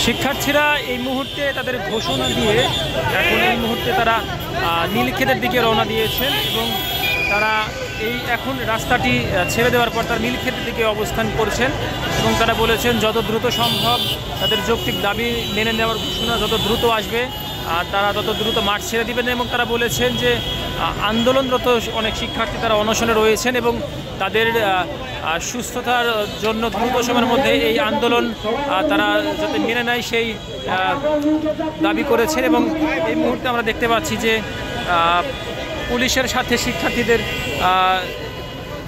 শিক্ষার্থীরা এই মুহূর্তে তাদের ঘোষণা দিয়ে এখন এই মুহূর্তে তারা নীলক্ষেতের দিকে রওনা দিয়েছেন এবং তারা এই এখন রাস্তাটি ছেড়ে দেওয়ার পর তারা নীলক্ষেতের দিকে অবস্থান করছেন এবং তারা বলেছেন যত দ্রুত সম্ভব তাদের যৌক্তিক দাবি মেনে নেওয়ার ঘোষণা যত দ্রুত আসবে তারা তত দ্রুত মাঠ ছেড়ে দিবেন এবং তারা বলেছেন যে আন্দোলনরত অনেক শিক্ষার্থী তারা অনশনে রয়েছেন এবং তাদের সুস্থতার জন্য দ্রুত সময়ের মধ্যে এই আন্দোলন তারা যাতে মেনে নেয় সেই দাবি করেছেন এবং এই মুহূর্তে আমরা দেখতে পাচ্ছি যে পুলিশের সাথে শিক্ষার্থীদের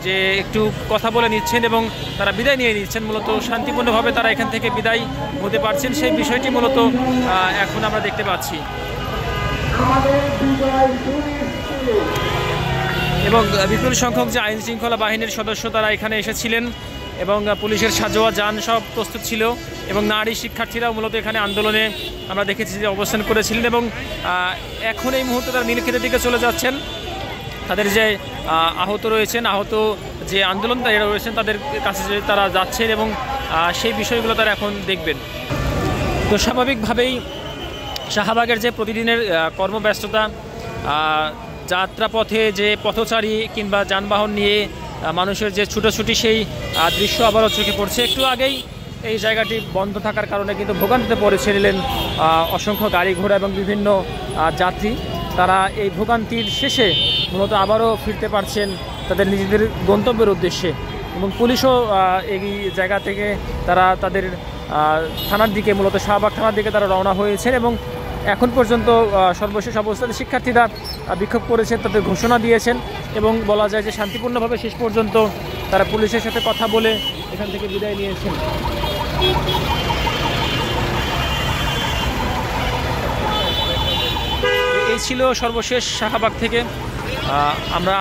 যে একটু কথা বলে নিচ্ছেন এবং তারা বিদায় নিয়ে নিচ্ছেন। মূলত শান্তিপূর্ণভাবে তারা এখান থেকে বিদায় হতে পারছেন সেই বিষয়টি মূলত এখন আমরা দেখতে পাচ্ছি এবং বিপুল সংখ্যক যে আইন শৃঙ্খলা বাহিনীর সদস্য তারা এখানে এসেছিলেন এবং পুলিশের সাজোয়া যান সব প্রস্তুত ছিল এবং নারী শিক্ষার্থীরাও মূলত এখানে আন্দোলনে আমরা দেখেছি যে অবস্থান করেছিলেন এবং এখন এই মুহূর্তে তারা নীলক্ষেতের দিকে চলে যাচ্ছেন। তাদের যে আহত রয়েছেন আহত যে আন্দোলনকারীরা রয়েছেন তাদের কাছে যে তারা যাচ্ছেন এবং সেই বিষয়গুলো তারা এখন দেখবেন। তো স্বাভাবিকভাবেই শাহবাগের যে প্রতিদিনের কর্মব্যস্ততা যাত্রাপথে যে পথচারী কিংবা যানবাহন নিয়ে মানুষের যে ছুটোছুটি সেই দৃশ্য আবারও চোখে পড়ছে। একটু আগেই এই জায়গাটি বন্ধ থাকার কারণে কিন্তু ভোগান্তিতে পড়েছিলেন অসংখ্য গাড়ি ঘোড়া এবং বিভিন্ন যাত্রী। তারা এই ভোগান্তির শেষে মূলত আবারও ফিরতে পারছেন তাদের নিজেদের গন্তব্যের উদ্দেশ্যে এবং পুলিশও এই জায়গা থেকে তারা তাদের থানার দিকে মূলত শাহবাগ থানার দিকে তারা রওনা হয়েছেন এবং এখন পর্যন্ত সর্বশেষ অবস্থাতে শিক্ষার্থীরা বিক্ষোভ করেছেন, তাদের ঘোষণা দিয়েছেন এবং বলা যায় যে শান্তিপূর্ণভাবে শেষ পর্যন্ত তারা পুলিশের সাথে কথা বলে এখান থেকে বিদায় নিয়েছেন। এই ছিল সর্বশেষ শাহবাগ থেকে। আমরা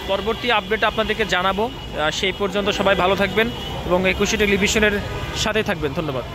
পরবর্তী আপডেট আপনাদেরকে জানাবো। সেই পর্যন্ত সবাই ভালো থাকবেন এবং 21 টেলিভিশনের সাথে থাকবেন। ধন্যবাদ।